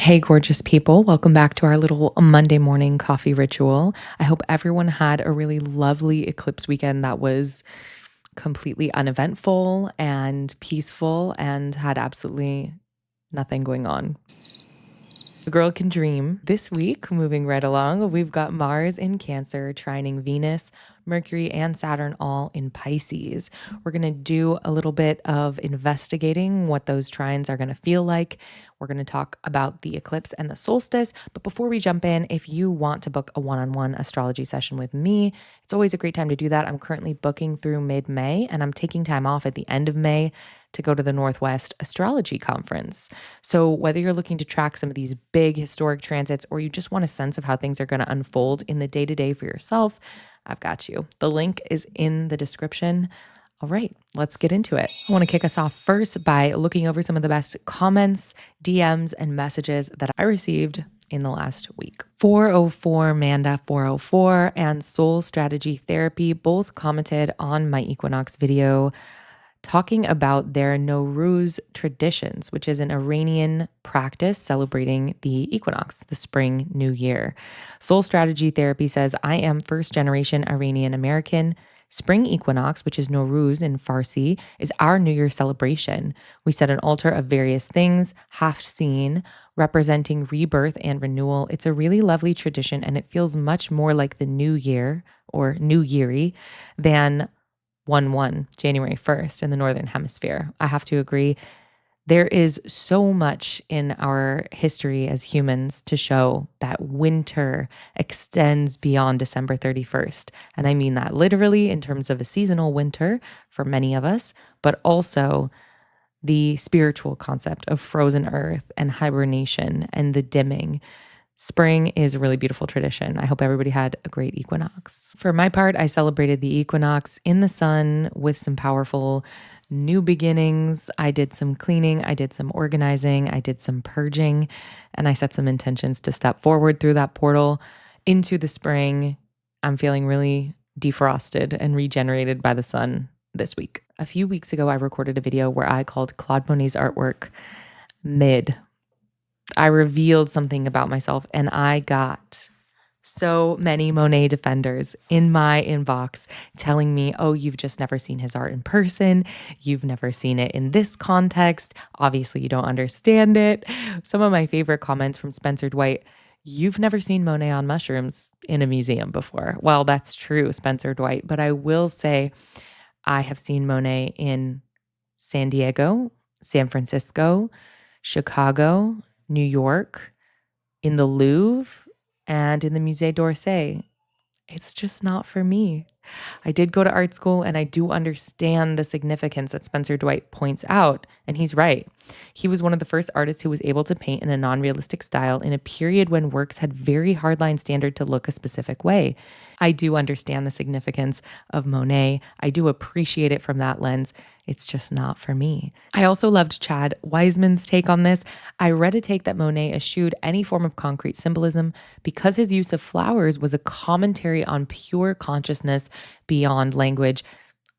Hey, gorgeous people. Welcome back to our little Monday morning coffee ritual. I hope everyone had a really lovely eclipse weekend that was completely uneventful and peaceful and had absolutely nothing going on. A girl can dream. This week, moving right along, we've got Mars in Cancer, trining Venus, Mercury, and Saturn all in Pisces. We're going to do a little bit of investigating what those trines are going to feel like. We're going to talk about the eclipse and the solstice. But before we jump in, if you want to book a one-on-one astrology session with me, it's always a great time to do that. I'm currently booking through mid-May, and I'm taking time off at the end of May to go to the Northwest Astrology Conference. So, whether you're looking to track some of these big historic transits or you just want a sense of how things are going to unfold in the day to day for yourself, I've got you. The link is in the description. All right, let's get into it. I want to kick us off first by looking over some of the best comments, DMs, and messages that I received in the last week. 404 Manda 404 and Soul Strategy Therapy both commented on my equinox video talking about their Nowruz traditions, which is an Iranian practice celebrating the equinox, the spring new year. Soul Strategy Therapy says, I am first generation Iranian American. Spring equinox, which is Nowruz in Farsi, is our New Year celebration. We set an altar of various things, half seen, representing rebirth and renewal. It's a really lovely tradition, and it feels much more like the New Year or New Yeary than 1/1, January 1st in the Northern Hemisphere. I have to agree. There is so much in our history as humans to show that winter extends beyond December 31st. And I mean that literally in terms of a seasonal winter for many of us, but also the spiritual concept of frozen earth and hibernation and the dimming. Spring is a really beautiful tradition. I hope everybody had a great equinox. For my part, I celebrated the equinox in the sun with some powerful new beginnings. I did some cleaning, I did some organizing, I did some purging, and I set some intentions to step forward through that portal into the spring. I'm feeling really defrosted and regenerated by the sun this week. A few weeks ago, I recorded a video where I called Claude Monet's artwork mid. I revealed something about myself, and I got so many Monet defenders in my inbox telling me, oh, you've just never seen his art in person. You've never seen it in this context. Obviously, you don't understand it. Some of my favorite comments from Spencer Dwight: you've never seen Monet on mushrooms in a museum before. Well, that's true, Spencer Dwight. But I will say I have seen Monet in San Diego, San Francisco, Chicago, New York, in the Louvre, and in the Musée d'Orsay. It's just not for me. I did go to art school, and I do understand the significance that Spencer Dwight points out, and he's right. He was one of the first artists who was able to paint in a non-realistic style in a period when works had very hardline standard to look a specific way. I do understand the significance of Monet. I do appreciate it from that lens. It's just not for me. I also loved Chad Wiseman's take on this. I read a take that Monet eschewed any form of concrete symbolism because his use of flowers was a commentary on pure consciousness beyond language.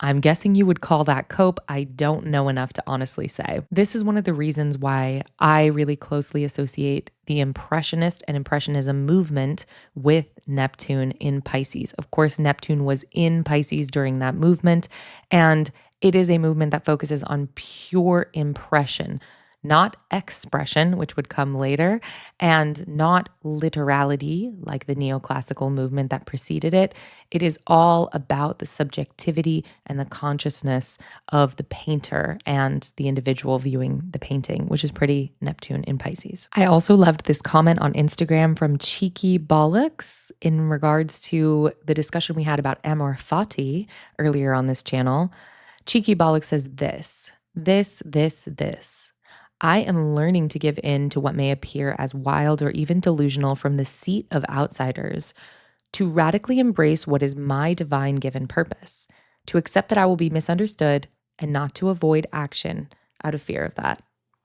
I'm guessing you would call that cope. I don't know enough to honestly say. This is one of the reasons why I really closely associate the Impressionist and Impressionism movement with Neptune in Pisces. Of course, Neptune was in Pisces during that movement, and it is a movement that focuses on pure impression, not expression, which would come later, and not literality like the neoclassical movement that preceded it. It is all about the subjectivity and the consciousness of the painter and the individual viewing the painting, which is pretty Neptune in Pisces. I also loved this comment on Instagram from Cheeky Bollocks in regards to the discussion we had about amor fati earlier on this channel. Cheeky Bollocks says this. I am learning to give in to what may appear as wild or even delusional from the seat of outsiders, to radically embrace what is my divine given purpose, to accept that I will be misunderstood and not to avoid action out of fear of that.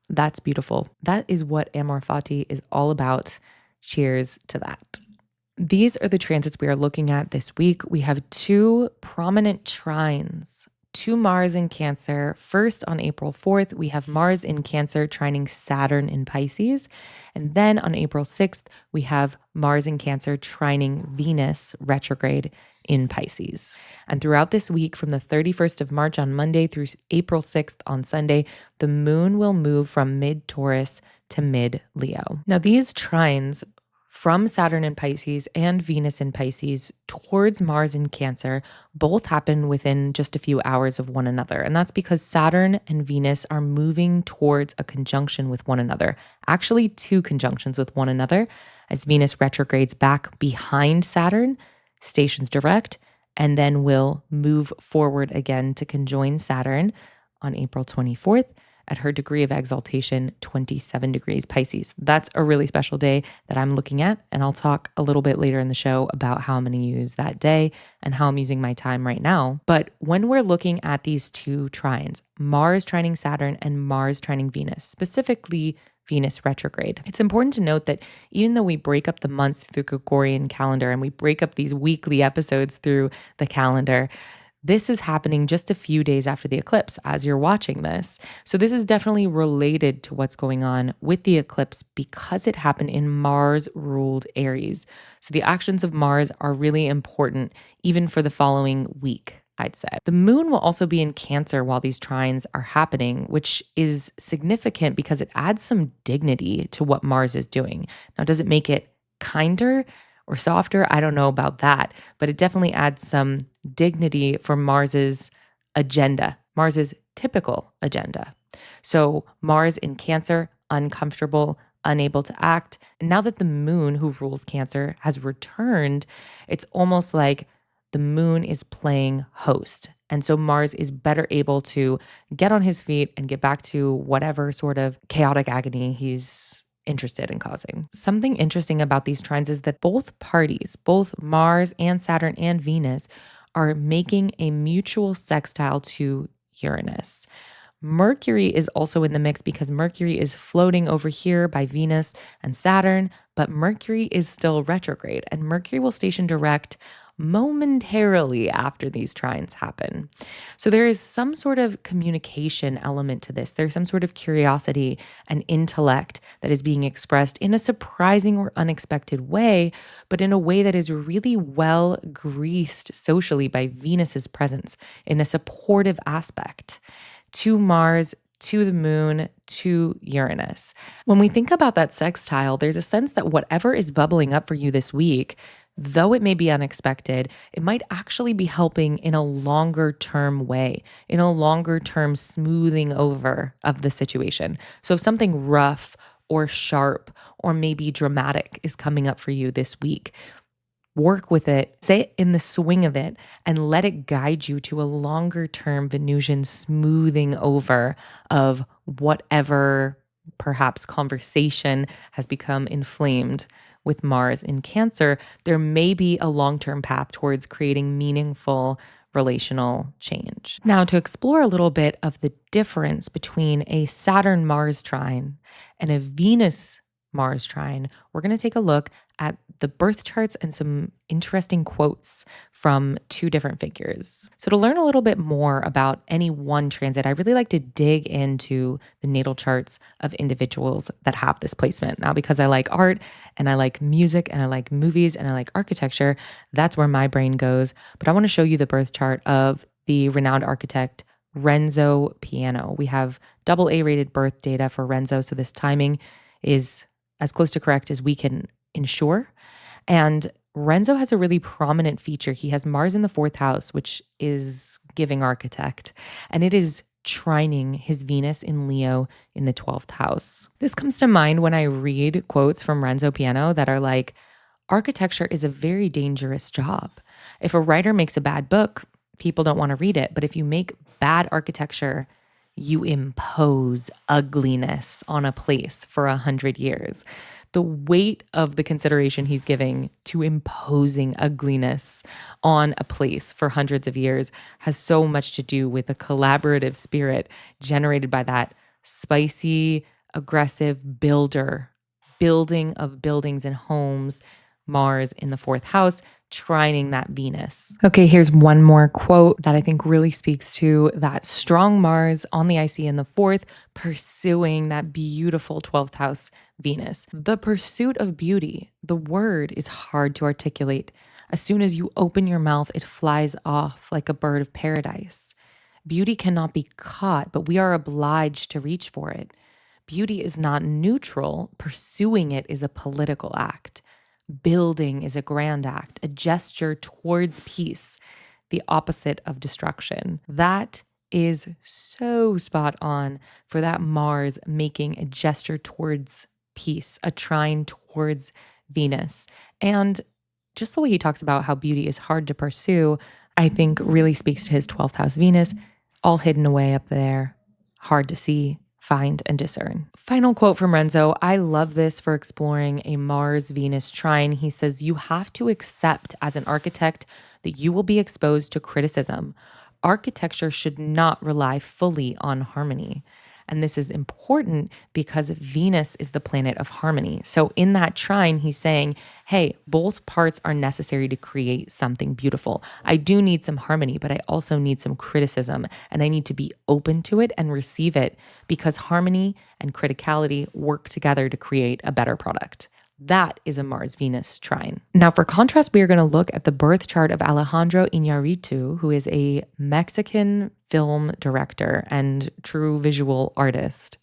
That's beautiful. That is what Amor Fati is all about. Cheers to that. These are the transits we are looking at this week. We have two prominent trines to Mars in Cancer. First, on April 4th, we have Mars in Cancer trining Saturn in Pisces. And then on April 6th, we have Mars in Cancer trining Venus retrograde in Pisces. And throughout this week, from the 31st of March on Monday through April 6th on Sunday, the moon will move from mid-Taurus to mid-Leo. Now, these trines from Saturn in Pisces and Venus in Pisces towards Mars in Cancer both happen within just a few hours of one another. And that's because Saturn and Venus are moving towards a conjunction with one another, actually two conjunctions with one another, as Venus retrogrades back behind Saturn, stations direct, and then will move forward again to conjoin Saturn on April 24th. At her degree of exaltation, 27 degrees Pisces. That's a really special day that I'm looking at, and I'll talk a little bit later in the show about how I'm going to use that day and how I'm using my time right now. But when we're looking at these two trines, Mars trining Saturn and Mars trining Venus, specifically Venus retrograde, it's important to note that even though we break up the months through the Gregorian calendar and we break up these weekly episodes through the calendar, this is happening just a few days after the eclipse as you're watching this. So this is definitely related to what's going on with the eclipse because it happened in Mars-ruled Aries. So the actions of Mars are really important even for the following week, I'd say. The moon will also be in Cancer while these trines are happening, which is significant because it adds some dignity to what Mars is doing. Now, does it make it kinder or softer? I don't know about that, but it definitely adds some dignity for Mars's agenda, Mars's typical agenda. So Mars in Cancer, uncomfortable, unable to act. And now that the moon, who rules Cancer, has returned, it's almost like the moon is playing host. And so Mars is better able to get on his feet and get back to whatever sort of chaotic agony he's interested in causing. Something interesting about these trines is that both parties, both Mars and Saturn and Venus, are making a mutual sextile to Uranus. Mercury is also in the mix because Mercury is floating over here by Venus and Saturn, but Mercury is still retrograde, and Mercury will station direct momentarily after these trines happen. So there is some sort of communication element to this. There's some sort of curiosity and intellect that is being expressed in a surprising or unexpected way, but in a way that is really well greased socially by Venus's presence in a supportive aspect to Mars, to the moon, to Uranus. When we think about that sextile, there's a sense that whatever is bubbling up for you this week, though it may be unexpected, it might actually be helping in a longer term way, in a longer term smoothing over of the situation. So if something rough or sharp or maybe dramatic is coming up for you this week, work with it, sit in the swing of it, and let it guide you to a longer term Venusian smoothing over of whatever perhaps conversation has become inflamed with Mars in Cancer. There may be a long-term path towards creating meaningful relational change. Now, to explore a little bit of the difference between a Saturn-Mars trine and a Venus-Mars trine, we're going to take a look at the birth charts and some interesting quotes from two different figures. So to learn a little bit more about any one transit, I really like to dig into the natal charts of individuals that have this placement. Now, because I like art and I like music and I like movies and I like architecture, that's where my brain goes. But I want to show you the birth chart of the renowned architect Renzo Piano. We have double A-rated birth data for Renzo, so this timing is as close to correct as we can ensure. And Renzo has a really prominent feature. He has Mars in the fourth house, which is giving architect, and it is trining his Venus in Leo in the 12th house. This comes to mind when I read quotes from Renzo Piano that are like, architecture is a very dangerous job. If a writer makes a bad book, people don't want to read it. But if you make bad architecture, you impose ugliness on a place for 100 years. The weight of the consideration he's giving to imposing ugliness on a place for hundreds of years has so much to do with the collaborative spirit generated by that spicy, aggressive building of buildings and homes Mars in the fourth house, trining that Venus. Okay, here's one more quote that I think really speaks to that strong Mars on the IC in the fourth, pursuing that beautiful 12th house Venus. The pursuit of beauty, the word is hard to articulate. As soon as you open your mouth, it flies off like a bird of paradise. Beauty cannot be caught, but we are obliged to reach for it. Beauty is not neutral. Pursuing it is a political act. Building is a grand act, a gesture towards peace, the opposite of destruction. That is so spot on for that Mars making a gesture towards peace, a trine towards Venus. And just the way he talks about how beauty is hard to pursue, I think really speaks to his 12th house Venus, all hidden away up there, hard to see, find, and discern. Final quote from Renzo. I love this for exploring a Mars-Venus trine. He says, you have to accept as an architect that you will be exposed to criticism. Architecture should not rely fully on harmony. And this is important because Venus is the planet of harmony. So in that trine, he's saying, hey, both parts are necessary to create something beautiful. I do need some harmony, but I also need some criticism, and I need to be open to it and receive it because harmony and criticality work together to create a better product. That is a Mars-Venus trine. Now, for contrast, we are going to look at the birth chart of Alejandro Inarritu, who is a Mexican film director and true visual artist.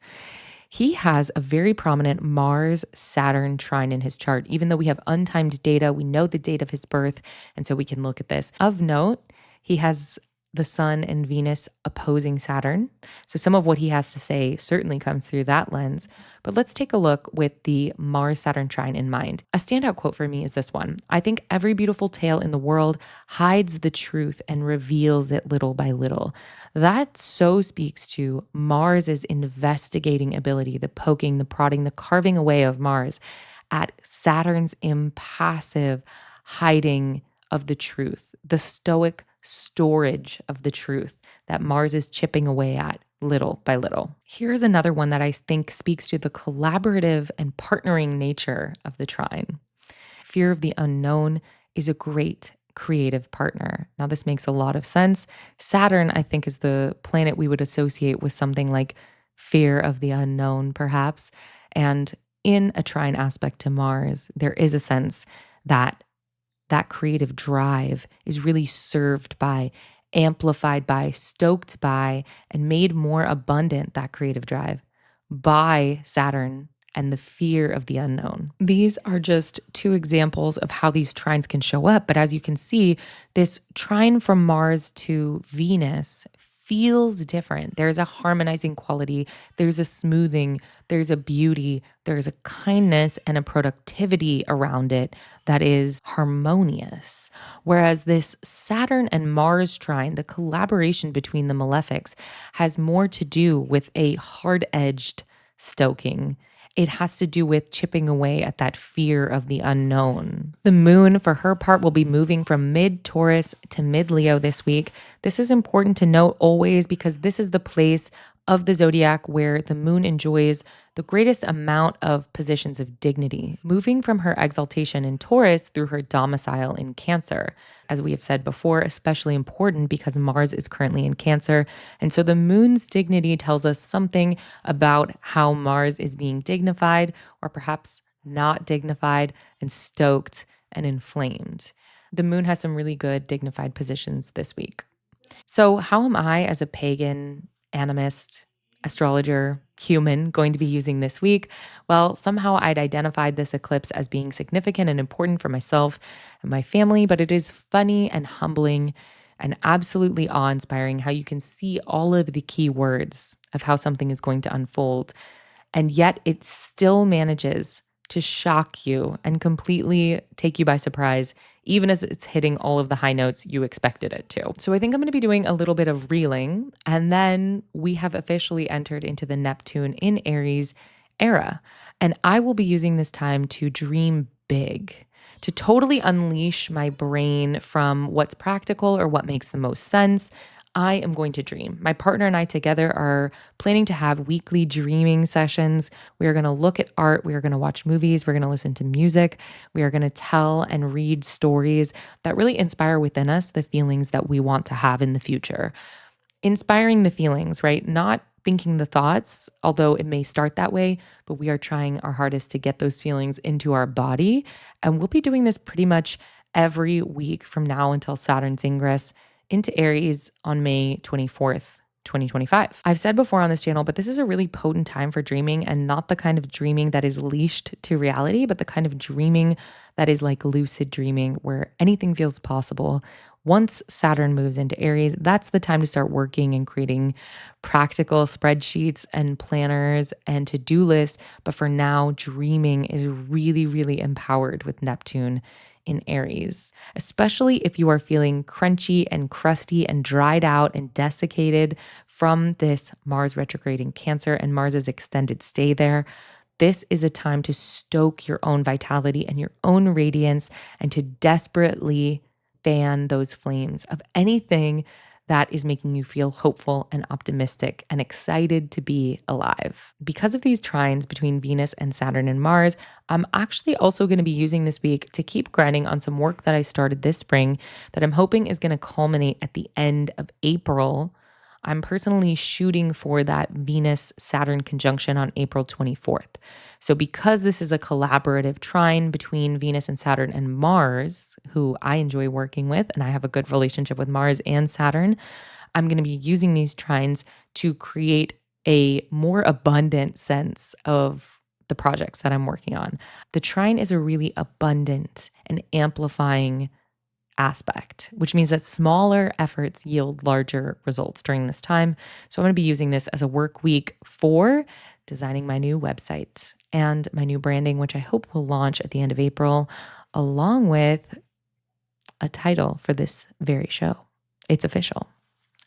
He has a very prominent Mars-Saturn trine in his chart. Even though we have untimed data, we know the date of his birth, and so we can look at this. Of note, he has the Sun and Venus opposing Saturn. So some of what he has to say certainly comes through that lens. But let's take a look with the Mars-Saturn trine in mind. A standout quote for me is this one. I think every beautiful tale in the world hides the truth and reveals it little by little. That so speaks to Mars's investigating ability, the poking, the prodding, the carving away of Mars at Saturn's impassive hiding of the truth, the stoic storage of the truth that Mars is chipping away at little by little. Here's another one that I think speaks to the collaborative and partnering nature of the trine. Fear of the unknown is a great creative partner. Now, this makes a lot of sense. Saturn, I think, is the planet we would associate with something like fear of the unknown, perhaps. And in a trine aspect to Mars, there is a sense that that creative drive is really served by, amplified by, stoked by, and made more abundant, that creative drive, by Saturn and the fear of the unknown. These are just two examples of how these trines can show up. But as you can see, this trine from Mars to Venus feels different. There's a harmonizing quality, there's a smoothing, there's a beauty, there's a kindness and a productivity around it that is harmonious. Whereas this Saturn and Mars trine, the collaboration between the malefics, has more to do with a hard-edged stoking. It has to do with chipping away at that fear of the unknown. The moon, for her part, will be moving from mid-Taurus to mid-Leo this week. This is important to note always because this is the place of the zodiac where the moon enjoys the greatest amount of positions of dignity, moving from her exaltation in Taurus through her domicile in Cancer. As we have said before, especially important because Mars is currently in Cancer. And so the moon's dignity tells us something about how Mars is being dignified or perhaps not dignified and stoked and inflamed. The moon has some really good dignified positions this week. So how am I, as a pagan, animist, astrologer, human, going to be using this week? Well, somehow I'd identified this eclipse as being significant and important for myself and my family, but it is funny and humbling and absolutely awe-inspiring how you can see all of the key words of how something is going to unfold, and yet it still manages to shock you and completely take you by surprise, even as it's hitting all of the high notes you expected it to. So I think I'm going to be doing a little bit of reeling, and then we have officially entered into the Neptune in Aries era. And I will be using this time to dream big, to totally unleash my brain from what's practical or what makes the most sense, I am going to dream. My partner and I together are planning to have weekly dreaming sessions. We are going to look at art. We are going to watch movies. We're going to listen to music. We are going to tell and read stories that really inspire within us the feelings that we want to have in the future. Inspiring the feelings, right? Not thinking the thoughts, although it may start that way, but we are trying our hardest to get those feelings into our body. And we'll be doing this pretty much every week from now until Saturn's ingress into Aries on May 24th. 2025. I've said before on this channel, but this is a really potent time for dreaming, and not the kind of dreaming that is leashed to reality, but the kind of dreaming that is like lucid dreaming where anything feels possible. Once Saturn moves into Aries, that's the time to start working and creating practical spreadsheets and planners and to do lists. But for now, dreaming is really, really empowered with Neptune in Aries, especially if you are feeling crunchy and crusty and dried out and desiccated from this Mars retrograde in Cancer and Mars's extended stay there. This is a time to stoke your own vitality and your own radiance and to desperately fan those flames of anything that is making you feel hopeful and optimistic and excited to be alive. Because of these trines between Venus and Saturn and Mars, I'm actually also going to be using this week to keep grinding on some work that I started this spring that I'm hoping is going to culminate at the end of April. I'm personally shooting for that Venus Saturn conjunction on April 24th. So, because this is a collaborative trine between Venus and Saturn and Mars, who I enjoy working with, and I have a good relationship with Mars and Saturn, I'm going to be using these trines to create a more abundant sense of the projects that I'm working on. The trine is a really abundant and amplifying aspect, which means that smaller efforts yield larger results during this time. So I'm going to be using this as a work week for designing my new website and my new branding, which I hope will launch at the end of April, along with a title for this very show. It's official.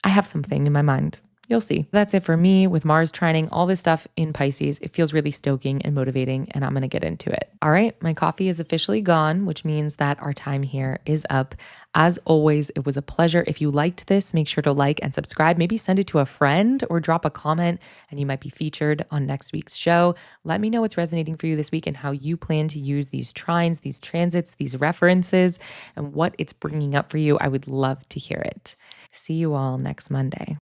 I have something in my mind. You'll see. That's it for me with Mars trining, all this stuff in Pisces. It feels really stoking and motivating, and I'm going to get into it. All right, my coffee is officially gone, which means that our time here is up. As always, it was a pleasure. If you liked this, make sure to like and subscribe. Maybe send it to a friend or drop a comment, and you might be featured on next week's show. Let me know what's resonating for you this week and how you plan to use these trines, these transits, these references, and what it's bringing up for you. I would love to hear it. See you all next Monday.